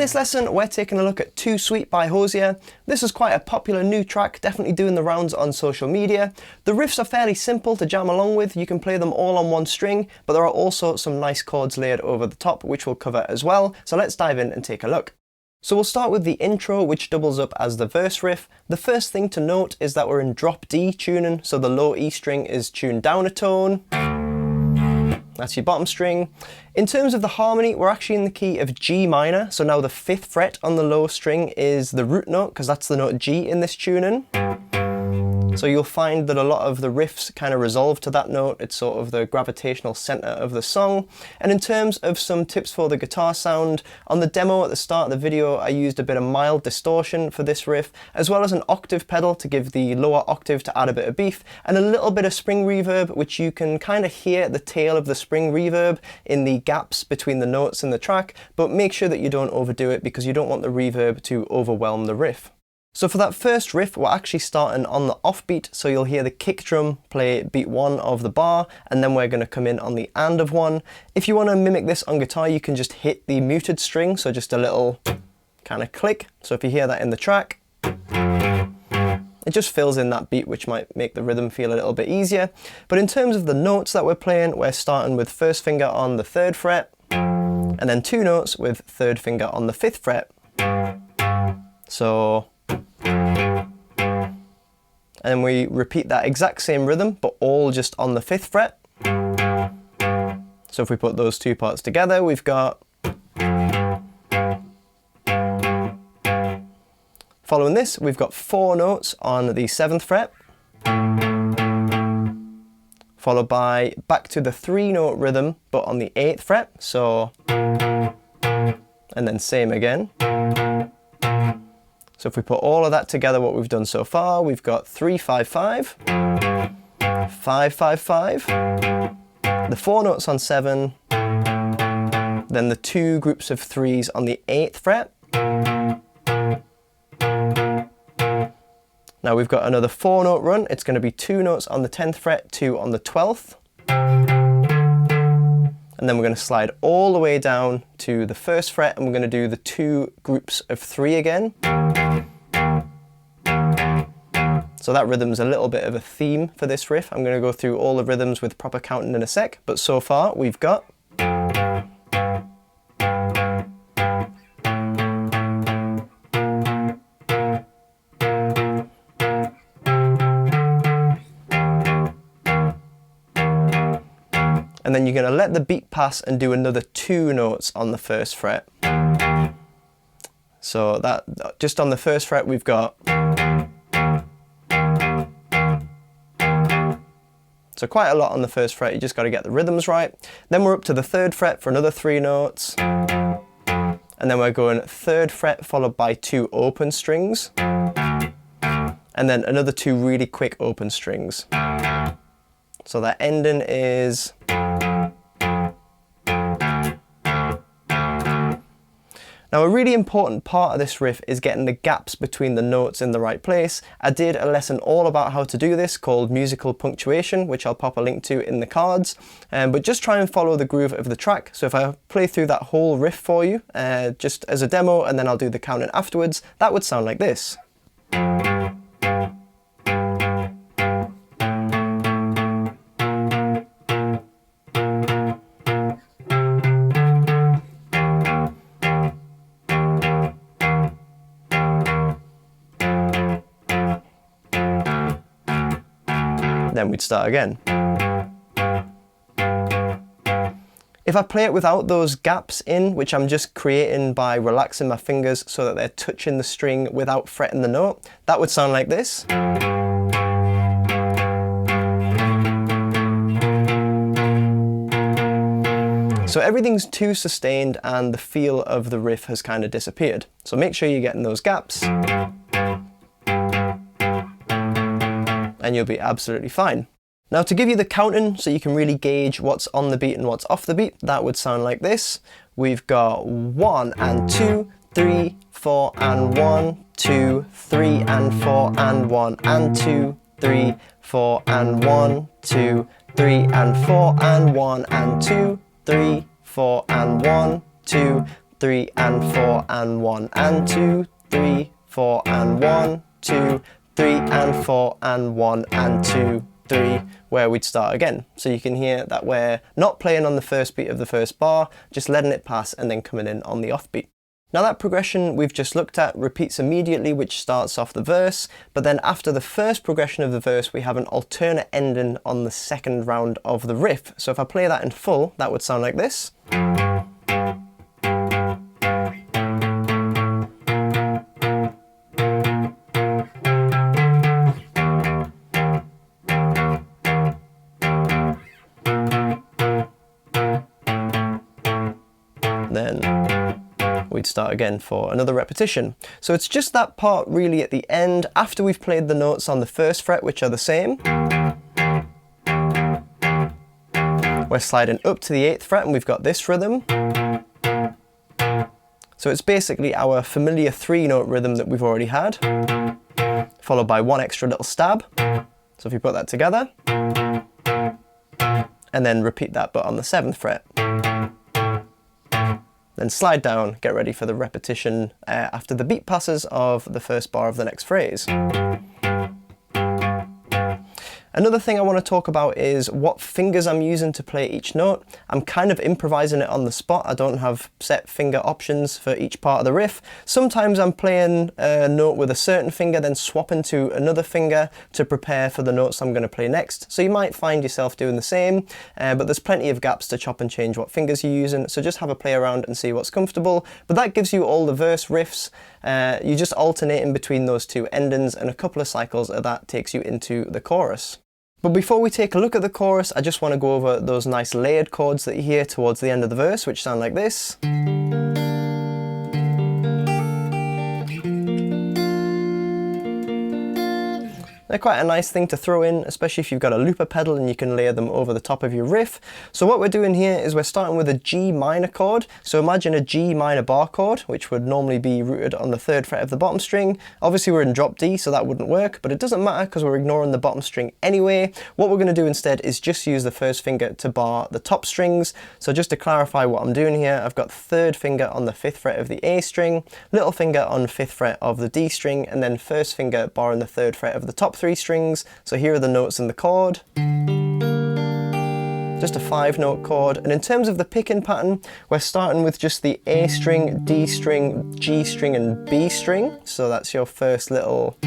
In this lesson, we're taking a look at Too Sweet by Hozier. This is quite a popular new track, definitely doing the rounds on social media. The riffs are fairly simple to jam along with. You can play them all on one string, but there are also some nice chords layered over the top, which we'll cover as well. So let's dive in and take a look. So we'll start with the intro, which doubles up as the verse riff. The first thing to note is that we're in drop D tuning, so the low E string is tuned down a tone. That's your bottom string. In terms of the harmony, we're actually in the key of G minor, so now the 5th fret on the low string is the root note, because that's the note G in this tuning. So you'll find that a lot of the riffs kind of resolve to that note. It's sort of the gravitational center of the song. And in terms of some tips for the guitar sound, on the demo at the start of the video, I used a bit of mild distortion for this riff, as well as an octave pedal to give the lower octave to add a bit of beef, and a little bit of spring reverb, which you can kind of hear the tail of the spring reverb in the gaps between the notes in the track, but make sure that you don't overdo it because you don't want the reverb to overwhelm the riff. So for that first riff, we're actually starting on the offbeat, so you'll hear the kick drum play beat 1 of the bar, and then we're going to come in on the and of 1. If you want to mimic this on guitar, you can just hit the muted string, so just a little kind of click. So if you hear that in the track, it just fills in that beat, which might make the rhythm feel a little bit easier. But in terms of the notes that we're playing, we're starting with first finger on the 3rd fret, and then 2 notes with 3rd finger on the 5th fret. So... and we repeat that exact same rhythm, but all just on the 5th fret. So if we put those two parts together, we've got... Following this, we've got 4 notes on the 7th fret, followed by back to the 3-note rhythm, but on the 8th fret, so... and then same again. So if we put all of that together, what we've done so far, we've got 3-5-5, 5-5-5, the 4 notes on 7, then the 2 groups of 3s on the 8th fret. Now we've got another 4-note run. It's going to be 2 notes on the 10th fret, 2 on the 12th. And then we're going to slide all the way down to the 1st fret, and we're going to do the 2 groups of 3 again. So that rhythm's a little bit of a theme for this riff. I'm going to go through all the rhythms with proper counting in a sec, but so far we've got... and then you're going to let the beat pass and do another 2 notes on the 1st fret. So that just on the 1st fret we've got... so quite a lot on the 1st fret, you just got to get the rhythms right. Then we're up to the 3rd fret for another 3 notes. And then we're going 3rd fret followed by 2 open strings. And then another 2 really quick open strings. So that ending is... Now a really important part of this riff is getting the gaps between the notes in the right place. I did a lesson all about how to do this called musical punctuation, which I'll pop a link to in the cards. But just try and follow the groove of the track. So if I play through that whole riff for you, just as a demo, and then I'll do the counting afterwards, that would sound like this. Then we'd start again. If I play it without those gaps in, which I'm just creating by relaxing my fingers so that they're touching the string without fretting the note, that would sound like this. So everything's too sustained and the feel of the riff has kind of disappeared. So make sure you're getting those gaps. And you'll be absolutely fine. Now to give you the counting so you can really gauge what's on the beat and what's off the beat, that would sound like this. We've got 1 and 2, 3, 4 and 1, 2, 3 and 4 and 1 and 2, 3, 4 and 1, 2, 3 and 4 and 1 and 2, 3, 4 and 1, 2, 3 and 4 and 1 and 2, 3, 4 and 1, 2, 3 and 4 and 1 and 2, 3, where we'd start again. So you can hear that we're not playing on the first beat of the first bar, just letting it pass and then coming in on the offbeat. Now that progression we've just looked at repeats immediately, which starts off the verse, but then after the first progression of the verse we have an alternate ending on the second round of the riff. So if I play that in full, that would sound like this. Then we'd start again for another repetition. So it's just that part really at the end, after we've played the notes on the first fret, which are the same. We're sliding up to the 8th fret and we've got this rhythm. So it's basically our familiar 3-note rhythm that we've already had, followed by one extra little stab. So if you put that together, and then repeat that but on the 7th fret. Then slide down, get ready for the repetition after the beat passes of the first bar of the next phrase. Another thing I want to talk about is what fingers I'm using to play each note. I'm kind of improvising it on the spot. I don't have set finger options for each part of the riff. Sometimes I'm playing a note with a certain finger, then swapping to another finger to prepare for the notes I'm going to play next. So you might find yourself doing the same, but there's plenty of gaps to chop and change what fingers you're using. So just have a play around and see what's comfortable. But that gives you all the verse riffs. You just alternate in between those two endings, and a couple of cycles of that takes you into the chorus. But before we take a look at the chorus, I just want to go over those nice layered chords that you hear towards the end of the verse, which sound like this. They're quite a nice thing to throw in, especially if you've got a looper pedal and you can layer them over the top of your riff. So what we're doing here is we're starting with a G minor chord. So imagine a G minor bar chord, which would normally be rooted on the 3rd fret of the bottom string. Obviously we're in drop D, so that wouldn't work, but it doesn't matter because we're ignoring the bottom string anyway. What we're going to do instead is just use the first finger to bar the top strings. So just to clarify what I'm doing here, I've got 3rd finger on the 5th fret of the A string, little finger on 5th fret of the D string, and then first finger barring the 3rd fret of the top 3 strings. So here are the notes in the chord. Just a 5-note chord. And in terms of the picking pattern, we're starting with just the A string, D string, G string and B string. So that's your first little.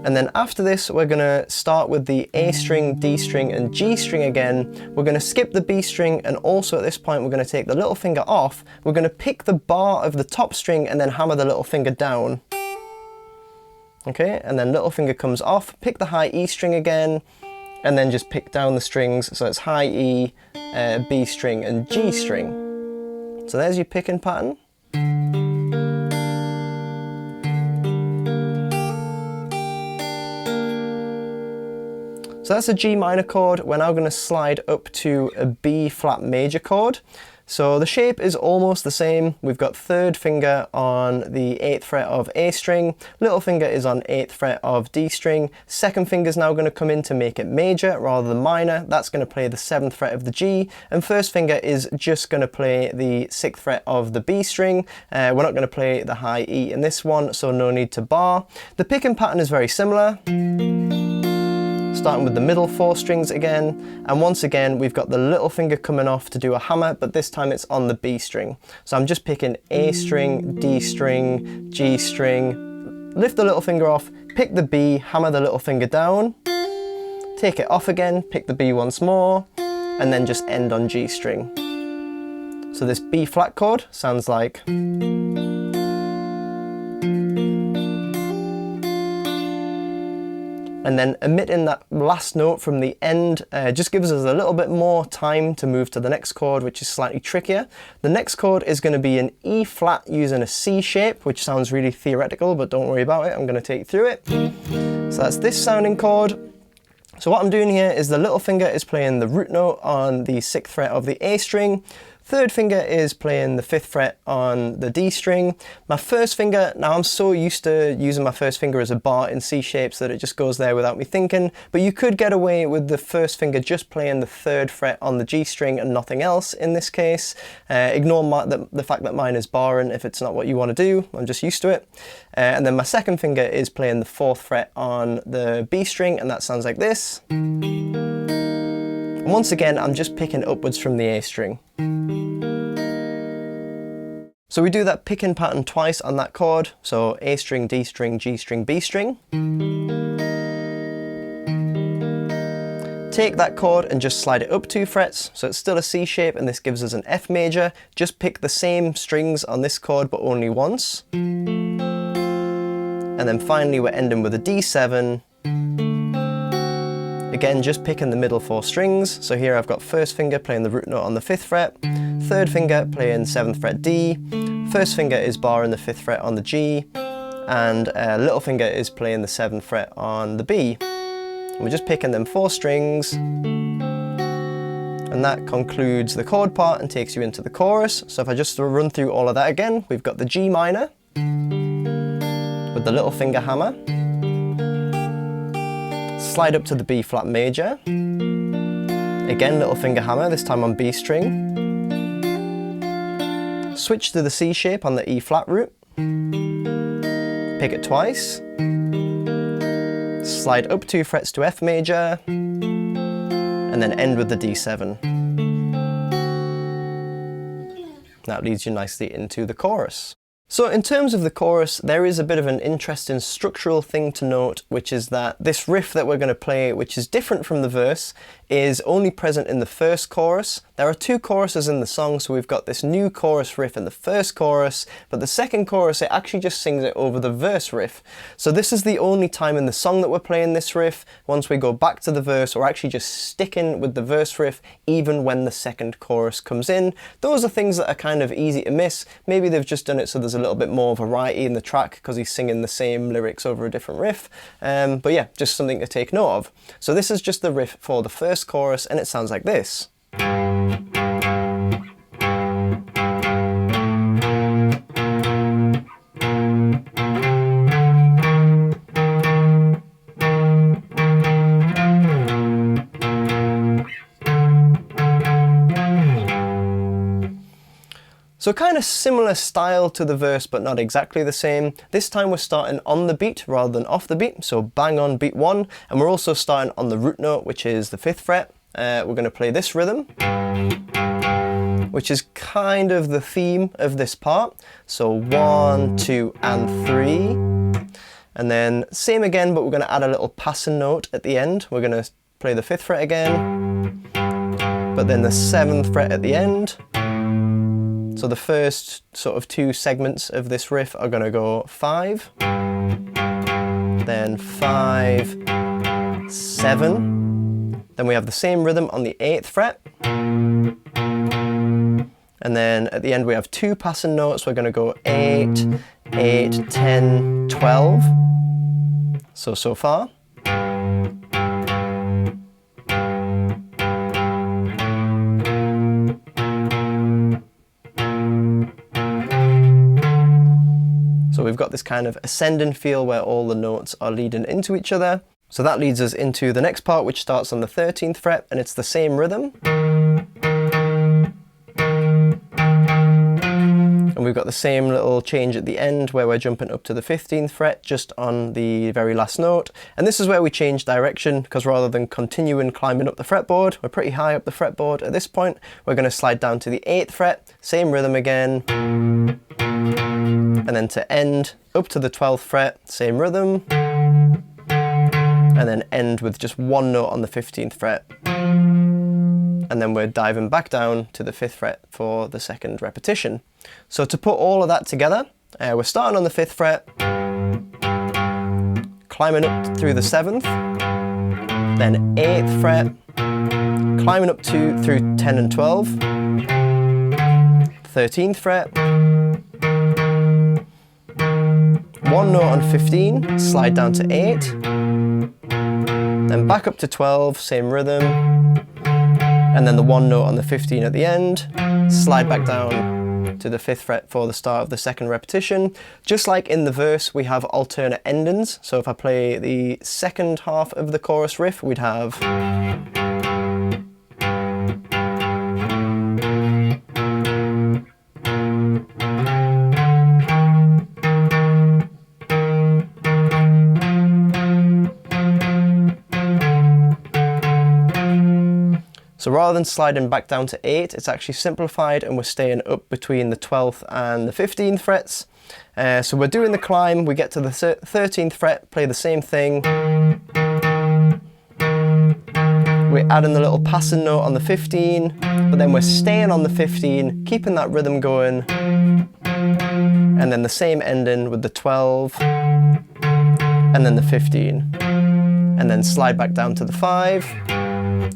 And then after this, we're going to start with the A string, D string and G string again. We're going to skip the B string, and also at this point we're going to take the little finger off. We're going to pick the bar of the top string and then hammer the little finger down. Okay, and then little finger comes off, pick the high E string again, and then just pick down the strings. So it's high E, B string and G string. So there's your picking pattern. So that's a G minor chord. We're now going to slide up to a B flat major chord. So the shape is almost the same. We've got 3rd finger on the 8th fret of A string, little finger is on 8th fret of D string, 2nd finger is now going to come in to make it major rather than minor. That's going to play the 7th fret of the G, and 1st finger is just going to play the 6th fret of the B string. We're not going to play the high E in this one, so no need to bar. The picking pattern is very similar. Starting with the middle 4 strings again, and once again we've got the little finger coming off to do a hammer, but this time it's on the B string. So I'm just picking A string, D string, G string, lift the little finger off, pick the B, hammer the little finger down, take it off again, pick the B once more, and then just end on G string. So this B flat chord sounds like. And then omitting that last note from the end just gives us a little bit more time to move to the next chord, which is slightly trickier. The next chord is going to be an E flat using a C shape, which sounds really theoretical, but don't worry about it, I'm going to take you through it. So that's this sounding chord. So what I'm doing here is the little finger is playing the root note on the 6th fret of the A string, Third finger is playing the 5th fret on the D string. My first finger, now I'm so used to using my first finger as a bar in C shapes that it just goes there without me thinking, but you could get away with the first finger just playing the 3rd fret on the G string and nothing else in this case. Ignore the fact that mine is barring if it's not what you want to do, I'm just used to it. And then my second finger is playing the 4th fret on the B string, and that sounds like this. And once again, I'm just picking upwards from the A string. So we do that picking pattern twice on that chord. So A string, D string, G string, B string. Take that chord and just slide it up 2 frets. So it's still a C shape and this gives us an F major. Just pick the same strings on this chord but only once. And then finally we're ending with a D7. Again, just picking the middle 4 strings. So here I've got first finger playing the root note on the 5th fret, third finger playing 7th fret D, first finger is barring the 5th fret on the G, and little finger is playing the 7th fret on the B. And we're just picking them 4 strings, and that concludes the chord part and takes you into the chorus. So if I just run through all of that again, we've got the G minor with the little finger hammer, slide up to the B flat major, again little finger hammer, this time on B string, switch to the C shape on the E flat root, pick it twice, slide up 2 frets to F major, and then end with the D7. That leads you nicely into the chorus. So in terms of the chorus, there is a bit of an interesting structural thing to note, which is that this riff that we're going to play, which is different from the verse, is only present in the first chorus. There are 2 choruses in the song, so we've got this new chorus riff in the first chorus, but the second chorus, it actually just sings it over the verse riff. So this is the only time in the song that we're playing this riff. Once we go back to the verse, we're actually just sticking with the verse riff, even when the second chorus comes in. Those are things that are kind of easy to miss. Maybe they've just done it so there's a little bit more variety in the track because he's singing the same lyrics over a different riff. But yeah, just something to take note of. So this is just the riff for the first chorus, and it sounds like this. So kind of similar style to the verse, but not exactly the same. This time we're starting on the beat rather than off the beat, so bang on beat 1, and we're also starting on the root note, which is the 5th fret. We're going to play this rhythm, which is kind of the theme of this part. So 1, 2, and 3. And then same again, but we're going to add a little passing note at the end. We're going to play the 5th fret again, but then the 7th fret at the end. So the first sort of 2 segments of this riff are going to go 5, then 5, 7. Then we have the same rhythm on the 8th fret. And then at the end we have 2 passing notes. We're going to go 8, 8, 10, 12. So far. So we've got this kind of ascending feel where all the notes are leading into each other. So that leads us into the next part, which starts on the 13th fret, and it's the same rhythm. And we've got the same little change at the end where we're jumping up to the 15th fret just on the very last note. And this is where we change direction, because rather than continuing climbing up the fretboard, we're pretty high up the fretboard at this point. We're going to slide down to the 8th fret, same rhythm again. And then to end up to the 12th fret, same rhythm. And then end with just 1 note on the 15th fret. And then we're diving back down to the 5th fret for the second repetition. So to put all of that together, we're starting on the 5th fret, climbing up through the 7th, then 8th fret, climbing up through 10 and 12, 13th fret, 1 note on 15, slide down to 8, then back up to 12, same rhythm, and then the 1 note on the 15 at the end, slide back down to the 5th fret for the start of the 2nd repetition. Just like in the verse, we have alternate endings. So if I play the 2nd half of the chorus riff, we'd have... So rather than sliding back down to 8, it's actually simplified and we're staying up between the 12th and the 15th frets. So we're doing the climb, we get to the 13th fret, play the same thing. We're adding the little passing note on the 15, but then we're staying on the 15, keeping that rhythm going. And then the same ending with the 12, and then the 15. And then slide back down to the 5.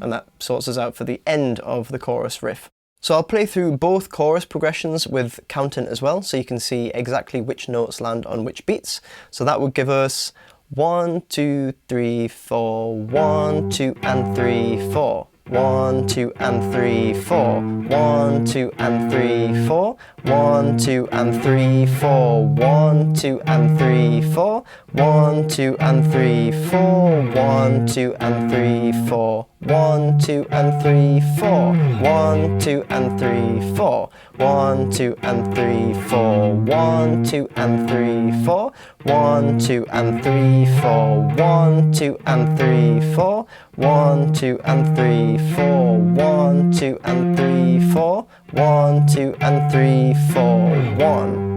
And that sorts us out for the end of the chorus riff. So I'll play through both chorus progressions with counting as well, so you can see exactly which notes land on which beats. So that would give us 1, 2, 3, 4, 1, 2, and 3, 4. 1, 2, and 3, 4. 1, 2, and 3, 4. 1, 2, and 3, 4. 1, 2, and 3, 4. 1, 2, and 3, 4. 1, 2, and 3, 4. 1, 2, and 3, 4. 1, 2, and 3, 4. 1, 2, and 3, 4. 1, 2, and 3, 4. 1, 2, and 3, 4. 1, 2, and 3, 4. 1, 2, and 3, 4. 1, 2, and 3, 4. 1, 2, and 3, 4. 1.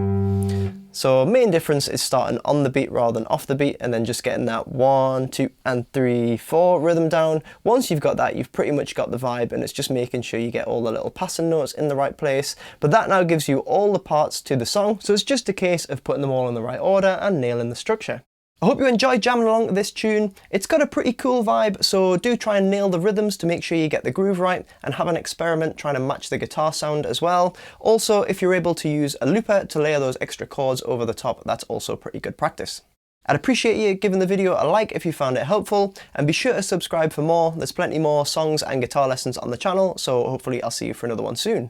So main difference is starting on the beat rather than off the beat, and then just getting that 1, 2, and 3, 4 rhythm down. Once you've got that, you've pretty much got the vibe, and it's just making sure you get all the little passing notes in the right place. But that now gives you all the parts to the song, so it's just a case of putting them all in the right order and nailing the structure. I hope you enjoyed jamming along to this tune. It's got a pretty cool vibe, so do try and nail the rhythms to make sure you get the groove right, and have an experiment trying to match the guitar sound as well. Also, if you're able to use a looper to layer those extra chords over the top, that's also pretty good practice. I'd appreciate you giving the video a like if you found it helpful, and be sure to subscribe for more. There's plenty more songs and guitar lessons on the channel, so hopefully I'll see you for another one soon.